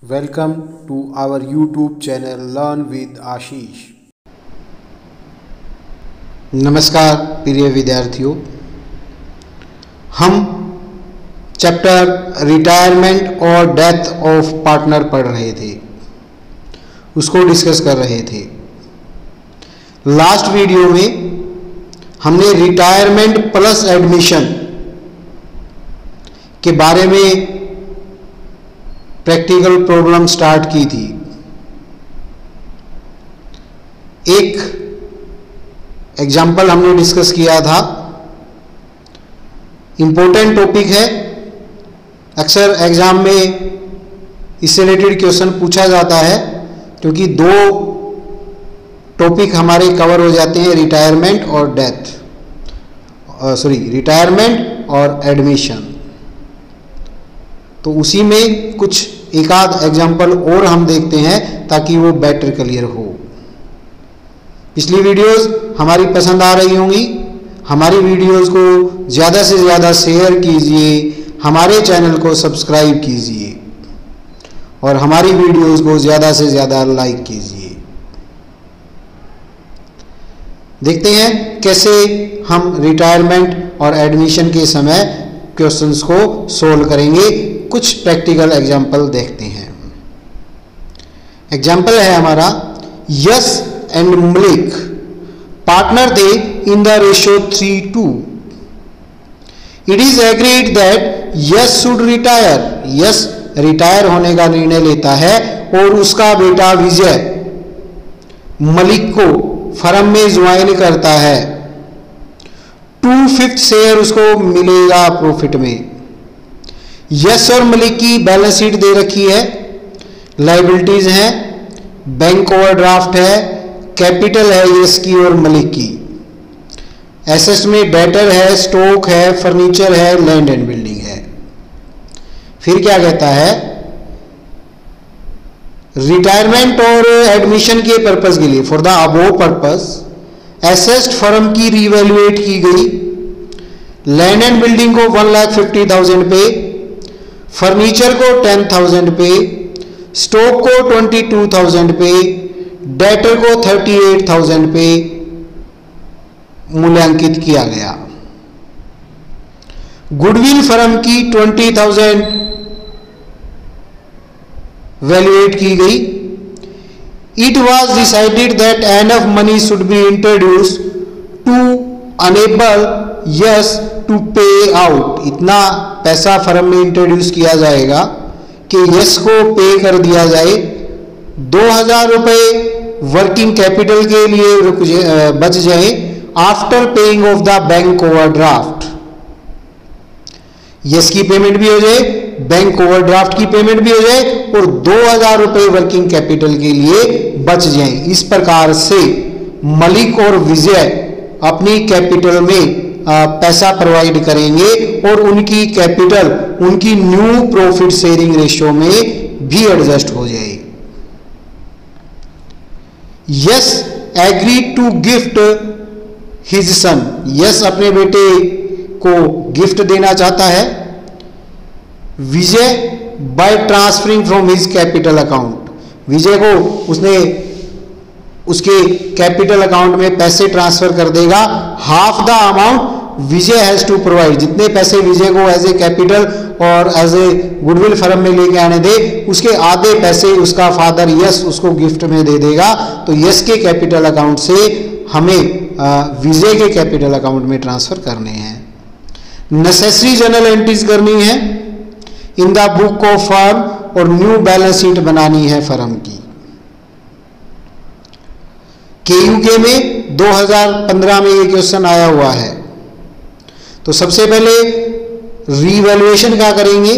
Welcome to our YouTube channel Learn with आशीष। नमस्कार प्रिय विद्यार्थियों, हम चैप्टर रिटायरमेंट और डेथ ऑफ पार्टनर पढ़ रहे थे, उसको डिस्कस कर रहे थे। लास्ट वीडियो में हमने रिटायरमेंट प्लस एडमिशन के बारे में प्रैक्टिकल प्रॉब्लम स्टार्ट की थी। एक एग्जाम्पल हमने डिस्कस किया था, इंपॉर्टेंट टॉपिक है, अक्सर एग्जाम में इससे रिलेटेड क्वेश्चन पूछा जाता है क्योंकि दो टॉपिक हमारे कवर हो जाते हैं, रिटायरमेंट और रिटायरमेंट और एडमिशन। तो उसी में कुछ एक आध एग्जाम्पल और हम देखते हैं ताकि वो बेटर क्लियर हो। पिछली वीडियोस हमारी पसंद आ रही होंगी, हमारी वीडियोस को ज़्यादा से ज़्यादा शेयर कीजिए, हमारे चैनल को सब्सक्राइब कीजिए और हमारी वीडियोस को ज़्यादा से ज़्यादा लाइक कीजिए। देखते हैं कैसे हम रिटायरमेंट और एडमिशन के समय क्वेश्चंस को सोल्व करेंगे। कुछ प्रैक्टिकल एग्जाम्पल देखते हैं। एग्जाम्पल है हमारा, यस एंड मलिक पार्टनर थे in the ratio 3:2। It is agreed that yes should retire. Yes retire होने का निर्णय लेता है और उसका बेटा विजय मलिक को फर्म में ज्वाइन करता है। 2/5 शेयर उसको मिलेगा प्रॉफिट में। यस और मलिक की बैलेंस शीट दे रखी है, लाइबिलिटीज हैं, बैंक ओवरड्राफ्ट है, कैपिटल है यस की और मलिक की, एसेट्स में डेटर है, स्टॉक है, फर्नीचर है, लैंड एंड बिल्डिंग है। फिर क्या कहता है, रिटायरमेंट और एडमिशन के पर्पस के लिए, for the above purpose asset firm की रीवैल्यूएट की गई। लैंड एंड बिल्डिंग को 1,50,000 पे, फर्नीचर को 10,000 पे, स्टॉक को 22,000 पे, डेटर को 38,000 पे मूल्यांकित किया गया। गुडविल फर्म की 20,000 वैल्यूएट की गई। It was decided that enough money should be introduce to enable Yash to pay out. इतना पैसा फर्म में इंट्रोड्यूस किया जाएगा कि यस को पे कर दिया जाए। 2,000 रुपये वर्किंग कैपिटल के लिए बच जाए after paying off the bank overdraft. Yes की पेमेंट भी हो जाए, बैंक ओवरड्राफ्ट की पेमेंट भी हो जाए और 2,000 रुपये वर्किंग कैपिटल के लिए बच जाए। इस प्रकार से मलिक और विजय अपनी कैपिटल में पैसा प्रोवाइड करेंगे और उनकी कैपिटल उनकी न्यू प्रॉफिट शेयरिंग रेशियो में भी एडजस्ट हो जाए। Yash agree to gift his son. Yash अपने बेटे को गिफ्ट देना चाहता है। Vijay by transferring from his capital account. Vijay को उसने उसके कैपिटल अकाउंट में पैसे ट्रांसफर कर देगा। Half the amount Vijay has to provide. जितने पैसे विजय को एज ए कैपिटल और एज ए गुडविल फर्म में लेके आने दे, उसके आधे पैसे उसका फादर यस उसको गिफ्ट में दे देगा। तो यस के कैपिटल अकाउंट से हमें विजय के कैपिटल अकाउंट में ट्रांसफर करने हैं। नेसेसरी जनरल एंट्रीज करनी है in the book of firm और न्यू बैलेंस शीट बनानी है फर्म की। केयूके में 2015 में ये क्वेश्चन आया हुआ है। तो सबसे पहले रीवैल्यूएशन क्या करेंगे।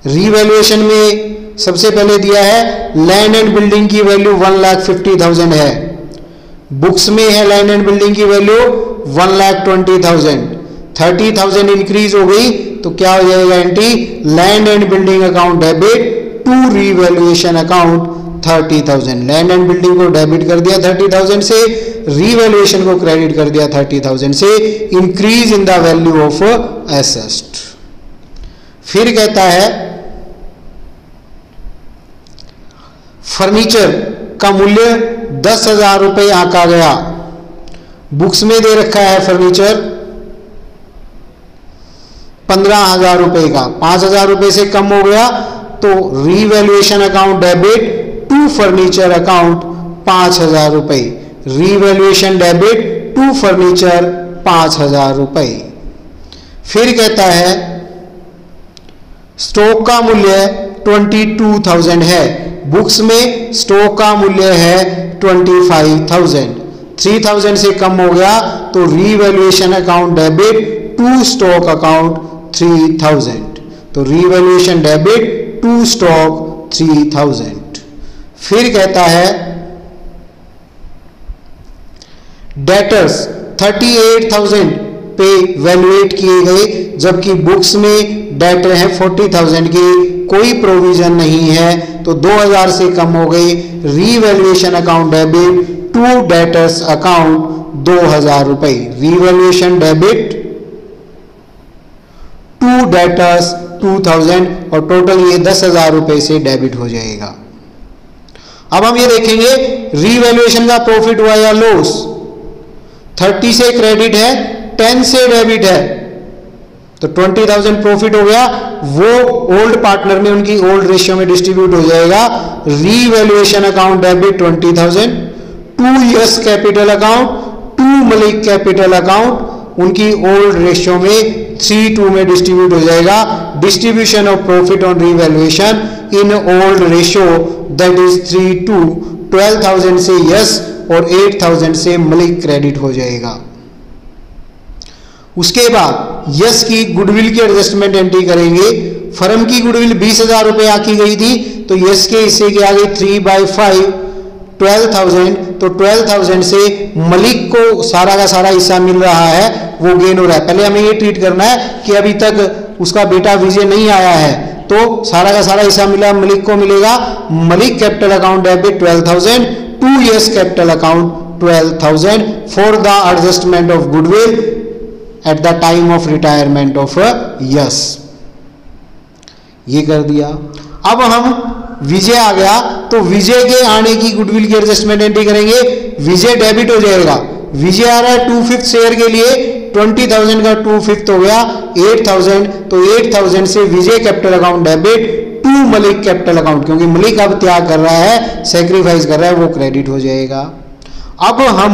रीवैल्यूएशन में सबसे पहले दिया है लैंड एंड बिल्डिंग की वैल्यू 1,50,000 है, बुक्स में है लैंड एंड बिल्डिंग की वैल्यू 1,20,000। 30,000 इंक्रीज हो गई तो क्या हो जाएगा entry, land and building account debit to revaluation account 30,000। Land and building को डेबिट कर दिया 30,000 से, रीवैल्यूएशन को क्रेडिट कर दिया 30,000 से। Increase in the value of asset. फिर कहता है फर्नीचर का मूल्य 10,000 रुपये आंका गया। बुक्स में दे रखा है फर्नीचर 15,000 रुपये का, 5,000 रुपये से कम हो गया तो revaluation account debit to furniture account 5,000 रुपये। रीवैल्यूएशन डेबिट टू फर्नीचर 5,000 रुपये। फिर कहता है स्टॉक का मूल्य 22,000 है, बुक्स में स्टॉक का मूल्य है 25,000, 3,000 से कम हो गया तो revaluation account debit to stock account 3,000। तो रीवैल्यूएशन डेबिट टू स्टॉक 3,000। फिर कहता है डेटर्स 38,000 पे वैल्यूएट किए गए, जबकि बुक्स में डेटर है 40,000 की, कोई प्रोविजन नहीं है तो 2,000 से कम हो गई। Revaluation account debit to debtors account 2,000 रुपये। रीवैल्यूएशन डेबिट टू डेटर्स 2,000 और टोटल ये 10,000 रुपये से डेबिट हो जाएगा। अब हम ये देखेंगे रीवैल्यूएशन का प्रॉफिट हुआ या लॉस। 30 से क्रेडिट है, 10 से डेबिट है, तो 20,000 प्रॉफिट हो गया, वो ओल्ड पार्टनर में उनकी ओल्ड रेशियो में डिस्ट्रीब्यूट हो जाएगा। Revaluation account debit 20,000 to Yash capital account to Malik capital account, उनकी ओल्ड रेशियो में 3:2 में डिस्ट्रीब्यूट हो जाएगा। Distribution of profit on revaluation in old ratio that is 3:2, 12,000 से यस और 8,000 से मलिक क्रेडिट हो जाएगा। उसके बाद यस की गुडविल की एडजस्टमेंट एंट्री करेंगे। फर्म की गुडविल 20,000 रुपये आकी गई थी तो यस के हिस्से की आ गई 3/5 12,000, तो 12,000 से मलिक को सारा का सारा हिस्सा मिल रहा है, वो गेन हो रहा है। पहले हमें ये ट्रीट करना है कि अभी तक उसका बेटा विजय नहीं आया है तो सारा का सारा हिस्सा मिला मलिक को मिलेगा। Malik capital account debit 12,000 to Yash capital account 12,000 for the adjustment of goodwill at the time of retirement of Yash. ये कर दिया। अब हम विजय आ गया तो विजय के आने की गुडविल की एडजस्टमेंट एंट्री करेंगे। विजय डेबिट हो जाएगा। विजय आ रहा है 2/5 शेयर के लिए, 20,000 का 2/5 हो गया 8,000, तो 8,000 से Vijay capital account debit to Malik capital account, क्योंकि मलिक अब त्याग कर रहा है, सेक्रीफाइस कर रहा है, वो क्रेडिट हो जाएगा। अब हम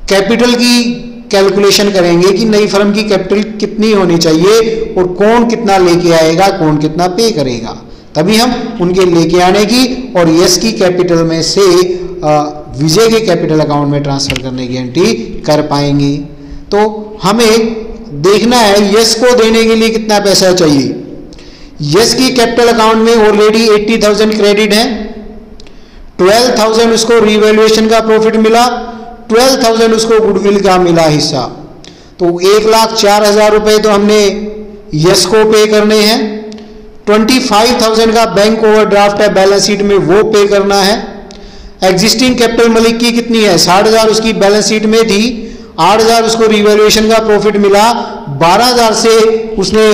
कैपिटल की कैलकुलेशन करेंगे कि नई फर्म की कैपिटल कितनी होनी चाहिए और कौन कितना लेके आएगा, कौन कितना पे करेगा, तभी हम उनके लेके आने की और यस की कैपिटल में से विजय के कैपिटल अकाउंट में ट्रांसफर करने की एंट्री कर पाएंगे। तो हमें देखना है यस को देने के लिए कितना पैसा चाहिए। यस की कैपिटल अकाउंट में ऑलरेडी 80,000 क्रेडिट है, 12,000 उसको रीवैल्यूएशन का प्रॉफिट मिला, 12,000 उसको गुडविल का मिला हिस्सा, तो 1,04,000 रुपये तो हमने यस को पे करने हैं। 25,000 का बैंक ओवरड्राफ्ट है बैलेंस शीट में, वो पे करना है। एग्जिस्टिंग कैपिटल मलिक की कितनी है, 60,000 उसकी बैलेंस शीट में थी, 8,000 उसको रिवैल्यूएशन का प्रॉफिट मिला, 12,000 से उसने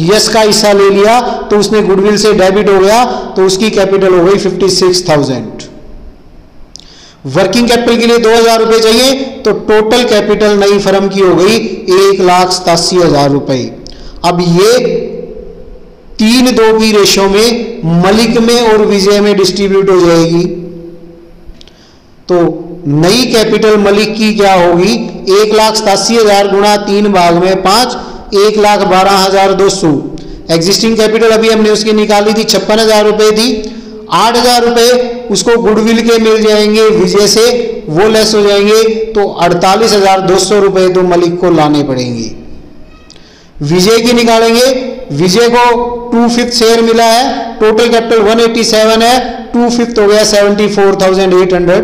यस का हिस्सा ले लिया तो उसने गुडविल से डेबिट हो गया, तो उसकी कैपिटल हो गई 56,000। वर्किंग कैपिटल के लिए 2,000 रुपये चाहिए, तो टोटल कैपिटल नई फर्म की हो गई 1,87,000 रुपये। अब ये 3:2 की रेशो में मलिक में और विजय में डिस्ट्रीब्यूट हो जाएगी। तो नई कैपिटल मलिक की क्या होगी, 1,87,000 गुणा 3 भाग में 5, 1,12,200। एग्जिस्टिंग कैपिटल अभी हमने उसकी निकाली थी 56,000 रुपये थी, 8,000 रुपये उसको गुडविल के मिल जाएंगे विजय से, वो लेस हो जाएंगे, तो 48,200 रुपये तो मलिक को लाने पड़ेंगे। विजय की निकालेंगे, विजय को 2/5 शेयर मिला है, टोटल कैपिटल 187 है, 2/5 हो गया 74,800।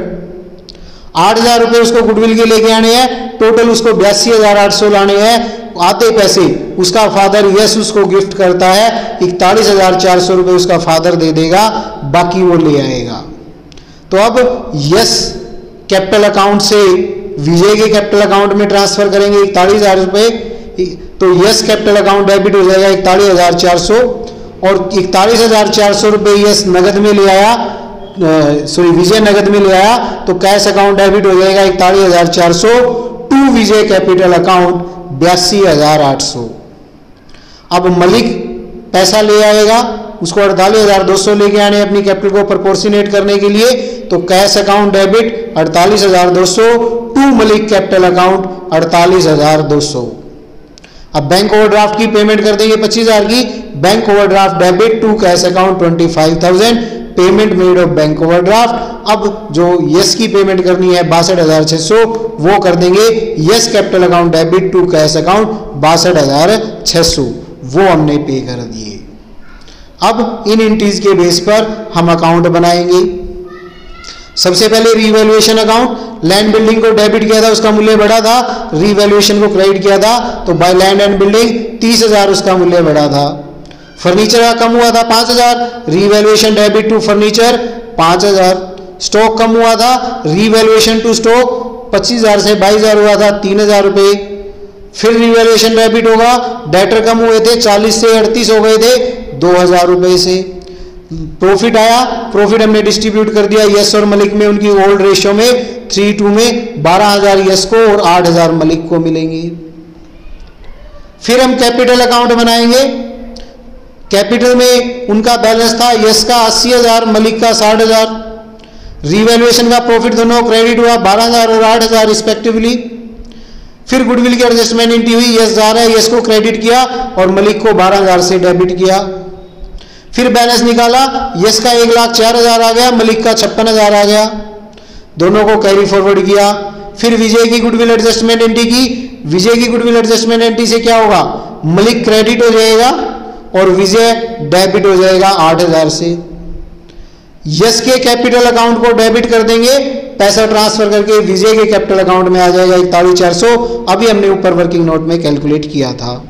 8,000 रुपये उसको गुडविल के लेके आने हैं, टोटल उसको 82,800 लाने हैं। आते पैसे उसका फादर यस उसको गिफ्ट करता है, 41,400 रुपये उसका फादर दे देगा, बाकी वो ले आएगा। तो अब यस कैपिटल अकाउंट से विजय के कैपिटल अकाउंट में ट्रांसफर करेंगे 41,000 रुपये, तो यस कैपिटल अकाउंट डेबिट हो जाएगा 41,400 और 41,400 रुपये यस नगद में ले आया, सॉरी विजय नगद में ले आया, तो कैश अकाउंट डेबिट हो जाएगा 41,400 टू विजय कैपिटल अकाउंट 82,800। अब मलिक पैसा ले आएगा, उसको 48,200 लेके आने अपनी कैपिटल को प्रोपोर्शनेट करने के लिए, तो cash account debit 48,200 to Malik capital account 48,200। अब बैंक ओवरड्राफ्ट की पेमेंट कर देंगे 25,000 की, bank overdraft debit to cash account 25,000, payment made of bank overdraft. अब जो यस की पेमेंट करनी है 62,600 वो कर देंगे Yash capital account debit to cash account 62,600, वो हमने पे कर दिए। अब इन एंट्रीज के बेस पर हम अकाउंट बनाएंगे। सबसे पहले रीवैल्यूएशन अकाउंट, लैंड बिल्डिंग को डेबिट किया था, उसका मूल्य बढ़ा था, रीवैल्यूएशन को क्रेडिट किया था, तो बाय लैंड एंड बिल्डिंग 30,000 उसका मूल्य बढ़ा था। फर्नीचर का कम हुआ था 5,000, revaluation debit to furniture 5,000। Stock कम हुआ था, रीवैल्यूएशन टू स्टॉक 25,000 से 22,000 हुआ था, 3,000 रुपये। फिर रीवैल्यूएशन डेबिट होगा, डेटर कम हुए थे 40 से 38 हो गए थे 2,000 रुपये से। प्रॉफिट आया, प्रॉफिट हमने डिस्ट्रीब्यूट कर दिया यस और मलिक में, उनकी ओल्ड रेशियो में 3:2 में 12,000 यस को और 8,000 मलिक को मिलेंगे। फिर हम कैपिटल अकाउंट बनाएंगे। कैपिटल में उनका बैलेंस था यस का 80,000, मलिक का 60,000। रीवैल्यूएशन का प्रॉफिट दोनों क्रेडिट हुआ 12,000 और 8,000 रिस्पेक्टिवली। फिर गुडविल की एडजस्टमेंट एंट्री हुई, यस जा रहा है, यस को क्रेडिट किया और मलिक को 12,000 से डेबिट किया। फिर बैलेंस निकाला, यस का 1,04,000 आ गया, मलिक का 56,000 आ गया, दोनों को कैरी फॉरवर्ड किया। फिर विजय की गुडविल एडजस्टमेंट एंट्री की, विजय की गुडविल एडजस्टमेंट एंट्री से क्या होगा, मलिक क्रेडिट हो जाएगा और विजय डेबिट हो जाएगा 8,000 से। यस के कैपिटल अकाउंट को डेबिट कर देंगे, पैसा ट्रांसफर करके विजय के कैपिटल अकाउंट में आ जाएगा 41,400। अभी हमने ऊपर वर्किंग नोट में कैलकुलेट किया था,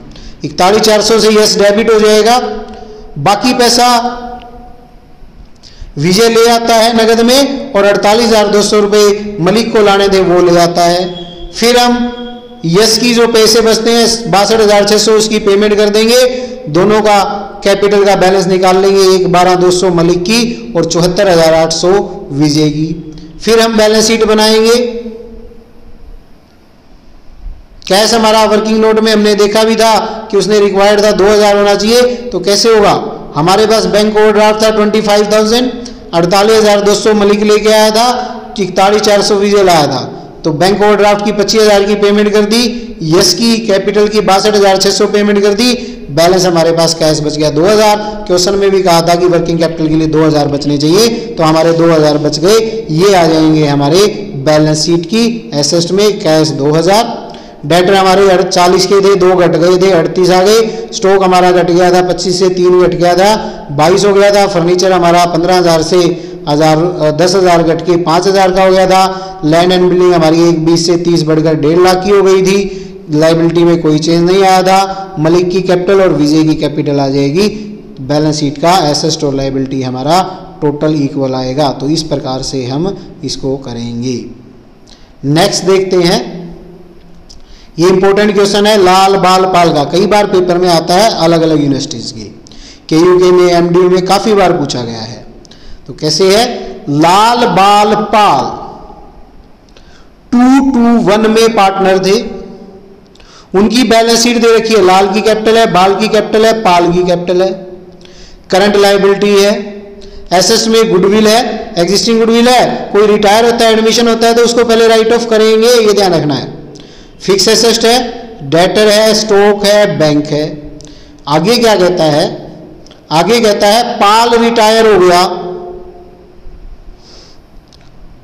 41,400 से यस डेबिट हो जाएगा, बाकी पैसा विजय ले आता है नगद में और 48,200 रुपये मलिक को लाने दे वो ले आता है। फिर हम यस की जो पैसे बचते हैं 62,600 उसकी पेमेंट कर देंगे, दोनों का कैपिटल का बैलेंस निकाल लेंगे, 1,12,200 मलिक की और 74,800 विजय की। फिर हम बैलेंस शीट बनाएंगे। कैश हमारा वर्किंग नोट में हमने देखा भी था कि उसने रिक्वायर्ड था 2,000 होना चाहिए, तो कैसे होगा, हमारे पास बैंक ओवरड्राफ्ट था 25,000, 48,200 मलिक लेके आया था, 41,400 विजय लाया था, तो बैंक ओवरड्राफ्ट की 25,000 की पेमेंट कर दी, यस की कैपिटल की 62,600 पेमेंट कर दी, बैलेंस हमारे पास कैश बच गया 2,000। क्वेश्चन में भी कहा था कि वर्किंग कैपिटल के लिए 2,000 बचने चाहिए, तो हमारे 2,000 बच गए, ये आ जाएंगे हमारे बैलेंस शीट की एसेट में कैश 2,000। डेटर हमारे 40 के थे, 2 घट गए थे, 38 आ गए। स्टॉक हमारा घट गया था 25 से 3 घट गया था, 22 हो गया था। फर्नीचर हमारा 15,000 से 10,000 घट के 5,000 का हो गया था। लैंड एंड बिल्डिंग हमारी 20 से 30 बढ़कर 1.5 लाख की हो गई थी। लाइबिलिटी में कोई चेंज नहीं आया था। मलिक की कैपिटल और विजय की कैपिटल आ जाएगी। बैलेंस शीट का एसेट और लाइबिलिटी हमारा टोटल इक्वल आएगा। तो इस प्रकार से हम इसको करेंगे। नेक्स्ट देखते हैं, ये इंपॉर्टेंट क्वेश्चन है लाल बाल पाल का, कई बार पेपर में आता है अलग अलग यूनिवर्सिटीज के, केयूके में, एमडी में काफी बार पूछा गया है। तो कैसे है, लाल बाल पाल 2:1 में पार्टनर थे, उनकी बैलेंस शीट दे रखी है, लाल की कैपिटल है, बाल की कैपिटल है, पाल की कैपिटल है, करंट लायबिलिटी है, एसेट्स में गुडविल है, एग्जिस्टिंग गुडविल है, कोई रिटायर होता है, एडमिशन होता है तो उसको पहले राइट ऑफ करेंगे, ये ध्यान रखना है। फिक्स एसेट है, डेटर है, स्टॉक है, बैंक है। आगे क्या कहता है, आगे कहता है पाल रिटायर हो गया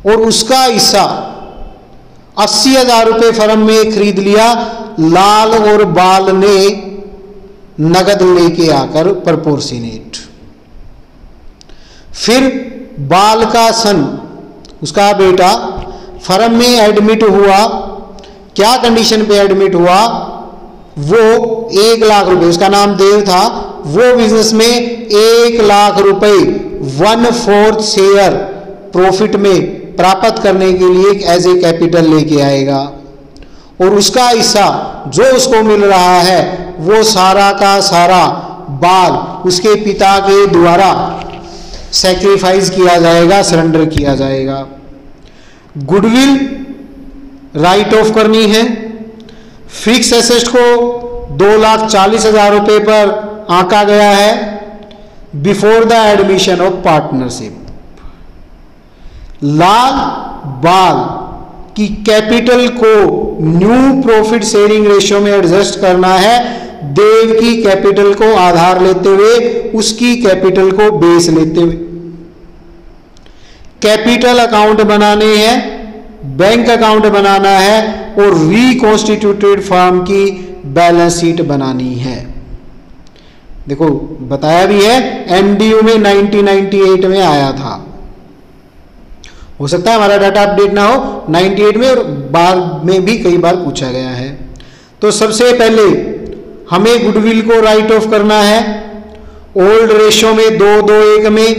और उसका हिस्सा 80,000 रुपये फर्म में खरीद लिया, लाल और बाल ने नगद लेके आकर प्रपोर्शनेट। फिर बाल का सन, उसका बेटा फर्म में एडमिट हुआ, क्या कंडीशन पे एडमिट हुआ, वो 1 लाख रुपए, उसका नाम देव था, वो बिजनेस में 1 लाख रुपए 1/4 शेयर प्रॉफिट में प्राप्त करने के लिए एज ए कैपिटल लेके आएगा और उसका हिस्सा जो उसको मिल रहा है वो सारा का सारा बाल उसके पिता के द्वारा सैक्रिफाइस किया जाएगा, सरेंडर किया जाएगा। गुडविल राइट ऑफ करनी है। फिक्स एसेट को 2,40,000 रुपए पर आंका गया है before the admission of partnership. Lal Bal की कैपिटल को न्यू प्रॉफिट शेयरिंग रेशियो में एडजस्ट करना है, देव की कैपिटल को आधार लेते हुए, उसकी कैपिटल को बेस लेते हुए। कैपिटल अकाउंट बनाने हैं, बैंक अकाउंट बनाना है और रिकॉन्स्टिट्यूटेड फर्म की बैलेंस शीट बनानी है। देखो बताया भी है, एमडीयू में 1998 में आया था। हो सकता है हमारा डाटा अपडेट ना हो 98 में, और बाद में भी कई बार पूछा गया है। तो सबसे पहले हमें गुडविल को राइट ऑफ करना है ओल्ड रेशियो में 2:1 में,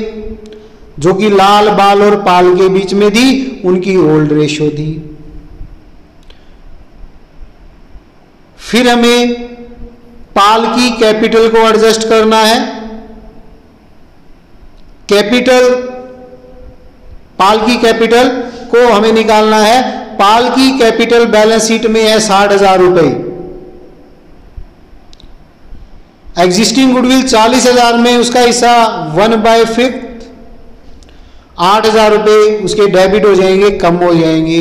जो कि लाल बाल और पाल के बीच में थी, उनकी ओल्ड रेशियो थी। फिर हमें पाल की कैपिटल को एडजस्ट करना है। कैपिटल, पाल की कैपिटल को हमें निकालना है। पाल की कैपिटल बैलेंस शीट में है 60,000 रुपए। एग्जिस्टिंग गुडविल 40,000 में उसका हिस्सा 1/5, 8,000 रुपए उसके डेबिट हो जाएंगे, कम हो जाएंगे।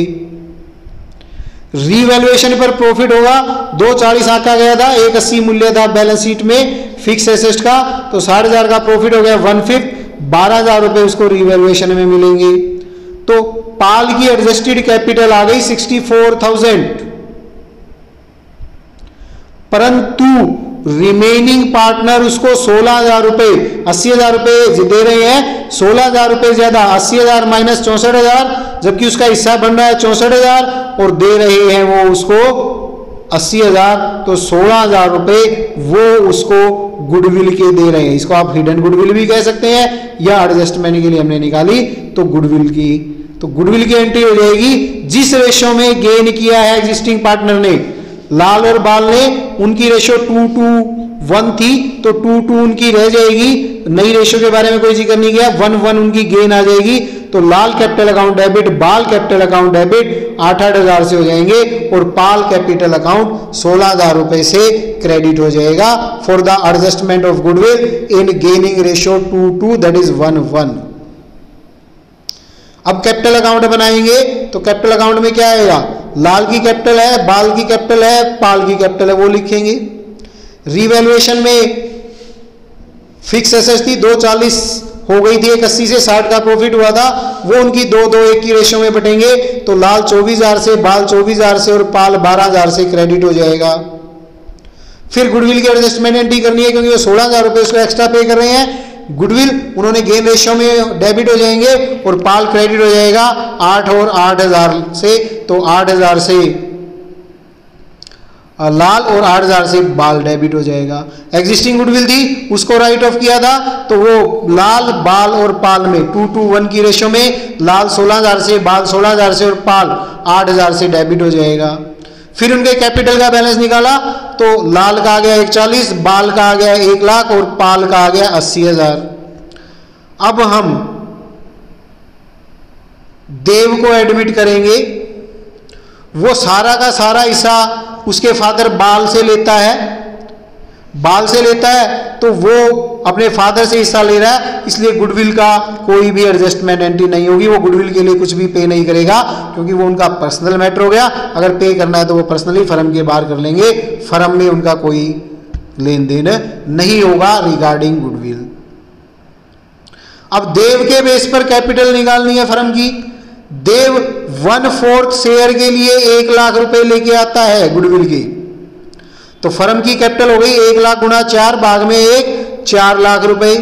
रीवैल्यूएशन पर प्रॉफिट होगा, 240 आंका गया था, 180 मूल्य था बैलेंस शीट में फिक्स एसेट का, तो 60,000 का प्रॉफिट हो गया 1/5, 12,000 रुपए उसको रीवैल्यूएशन में मिलेंगे। तो पाल की एडजस्टेड कैपिटल आ गई 64,000, परंतु रिमेनिंग पार्टनर उसको 16,000 रुपए, 80,000 रुपए दे रहे हैं, 16,000 रुपए ज्यादा, 80,000 माइनस 64,000, जबकि उसका हिस्सा बन रहा है 64,000 और दे रहे हैं वो उसको 80,000, तो 16,000 रुपए वो उसको गुडविल के दे रहे हैं। इसको आप हिडन गुडविल भी कह सकते हैं, या एडजस्टमेंट के लिए हमने निकाली तो गुडविल की, तो गुडविल की एंट्री हो जाएगी जिस रेशियो में गेन किया है एग्जिस्टिंग पार्टनर ने, लाल और बाल ने, उनकी रेशियो 2:1 थी, तो 2:2 उनकी रह जाएगी, नई रेशियो के बारे में कोई जिक्र नहीं किया, 1:1 उनकी गेन आ जाएगी। तो लाल कैपिटल अकाउंट डेबिट, बाल कैपिटल अकाउंट डेबिट 8,000 से हो जाएंगे, और पाल कैपिटल अकाउंट 16,000 रुपए से क्रेडिट हो जाएगा for the adjustment of goodwill in gaining ratio 2:2 that is 1:1। अब कैपिटल अकाउंट बनाएंगे, तो कैपिटल अकाउंट में क्या आएगा, लाल की कैपिटल है, बाल की कैपिटल है, पाल की कैपिटल है, वो लिखेंगे। रीवैल्यूएशन में फिक्स एसेट थी 240 हो गई थी, 180 से 60 का प्रॉफिट हुआ था, वो उनकी 2:1 की रेशियो में बटेंगे, तो लाल 24,000 से, बाल 24,000 से और पाल 12,000 से क्रेडिट हो जाएगा। फिर गुडविल की एडजस्टमेंट एंट्री करनी है, क्योंकि वो 16,000 रुपए उसको एक्स्ट्रा पे कर रहे हैं। गुडविल उन्होंने गेन रेशियो में डेबिट हो जाएंगे और पाल क्रेडिट हो जाएगा 8 और 8,000 से, तो 8,000 से लाल और 8,000 से बाल डेबिट हो जाएगा। एग्जिस्टिंग गुडविल थी, उसको राइट ऑफ किया था, तो वो लाल, बाल और पाल में 2:1 की रेशियो में लाल 16,000 से, बाल 16,000 से और पाल 8,000 से डेबिट हो जाएगा। फिर उनके कैपिटल का बैलेंस निकाला, तो लाल का आ गया 140, बाल का आ गया 1 लाख और पाल का आ गया 80,000। अब हम देव को एडमिट करेंगे, वो सारा का सारा हिस्सा उसके फादर बाल से लेता है, बाल से लेता है, तो वो अपने फादर से हिस्सा ले रहा है, इसलिए गुडविल का कोई भी एडजस्टमेंट एंट्री नहीं होगी, वो गुडविल के लिए कुछ भी पे नहीं करेगा, क्योंकि वो उनका पर्सनल मैटर हो गया। अगर पे करना है तो वो पर्सनली फर्म के बाहर कर लेंगे, फर्म में उनका कोई लेन देन नहीं होगा रिगार्डिंग गुडविल। अब देव के बेस पर कैपिटल निकालनी है फर्म की। देव 1/4 शेयर के लिए 1 लाख रुपए लेके आता है गुडविल की, तो फर्म की कैपिटल हो गई 1 लाख गुणा 4, भाग में 1, 4 लाख रुपए।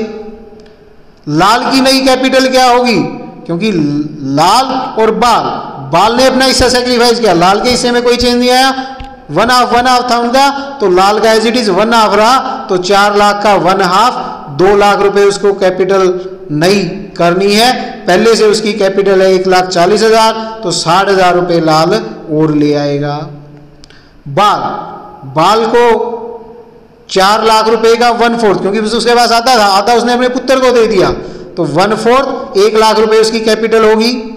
लाल की नई कैपिटल क्या होगी, क्योंकि लाल और बाल ने अपना हिस्सा सेक्रीफाइस किया, लाल के हिस्से में कोई चेंज नहीं आया, 1/2 था उनका, तो लाल का एज इट इज 1/2 रहा, तो 4 लाख का 1/2, 2 लाख रुपए उसको कैपिटल नई करनी है। पहले से उसकी कैपिटल है 1,40,000, तो 60,000 रुपए लाल और ले आएगा। बाल को 4 लाख रुपए का 1/4, क्योंकि उसके पास आधा उसने अपने पुत्र को दे दिया, तो 1/4 1 लाख रुपए उसकी कैपिटल होगी।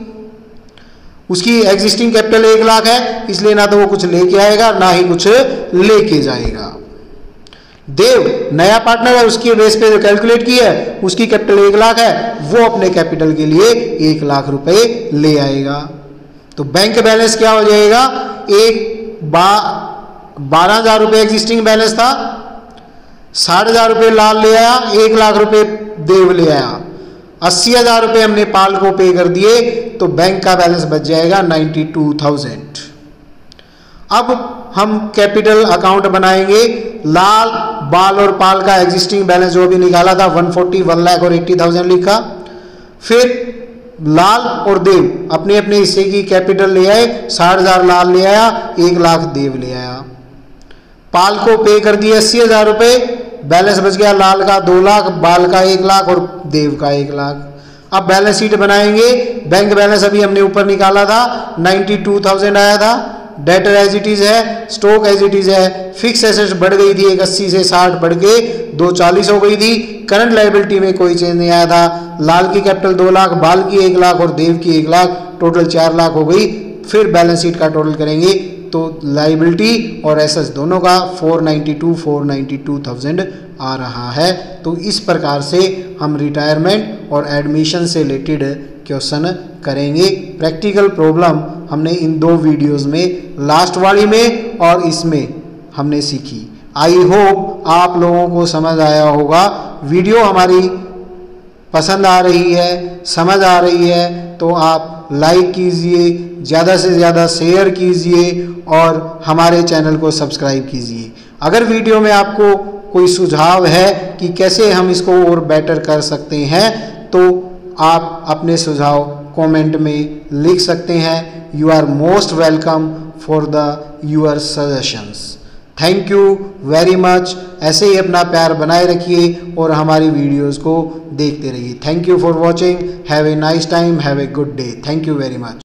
उसकी एग्जिस्टिंग कैपिटल 1 लाख है, इसलिए ना तो वो कुछ लेके आएगा ना ही कुछ लेके जाएगा। देव नया पार्टनर है, उसकी बेस पे जो कैलकुलेट की है उसकी कैपिटल 1 लाख है, वो अपने कैपिटल के लिए 1 लाख रुपए ले आएगा। तो बैंक बैलेंस क्या हो जाएगा, 12,000 रुपए एग्जिस्टिंग बैलेंस था, 60,000 रुपए लाल ले आया, 1 लाख रुपए देव ले आया, 80,000 रुपए हमने पाल को पे कर दिए, तो बैंक का बैलेंस बच जाएगा 92,000। अब हम कैपिटल अकाउंट बनाएंगे। लाल, बाल और पाल का एग्जिस्टिंग बैलेंस जो भी निकाला था 140, 1 लाख और 80,000 लिखा। फिर लाल और देव अपने अपने हिस्से की कैपिटल ले आए, 60,000 लाल ले आया, 1 लाख देव ले आया। पाल को पे कर दिए 80,000 रुपए, बैलेंस बच गया लाल का 2 लाख, बाल का 1 लाख और देव का 1 लाख। अब बैलेंस शीट बनाएंगे। बैंक बैलेंस अभी हमने ऊपर निकाला था, 92,000 आया था। डेटर एज इट इज है, स्टॉक एज इट इज है। फिक्स एसेट्स बढ़ गई थी, 80 से 60 बढ़ के 240 हो गई थी। करंट लायबिलिटी में कोई चेंज नहीं आया था। लाल की कैपिटल 2 लाख, बाल की 1 लाख और देव की 1 लाख, टोटल 4 लाख हो गई। फिर बैलेंस शीट का टोटल करेंगे तो लायबिलिटी और एसेट्स दोनों का 492,000 आ रहा है। तो इस प्रकार से हम रिटायरमेंट और एडमिशन से रिलेटेड क्वेश्चन करेंगे। प्रैक्टिकल प्रॉब्लम हमने इन 2 वीडियोस में, लास्ट वाली में और इसमें हमने सीखी। आई होप आप लोगों को समझ आया होगा। वीडियो हमारी पसंद आ रही है, समझ आ रही है तो आप लाइक कीजिए, ज़्यादा से ज़्यादा शेयर कीजिए और हमारे चैनल को सब्सक्राइब कीजिए। अगर वीडियो में आपको कोई सुझाव है कि कैसे हम इसको और बेटर कर सकते हैं तो आप अपने सुझाव कमेंट में लिख सकते हैं। You are most welcome for the your suggestions. Thank you very much. ऐसे ही अपना प्यार बनाए रखिए और हमारी वीडियोस को देखते रहिए। Thank you for watching. Have a nice time, have a good day. Thank you very much.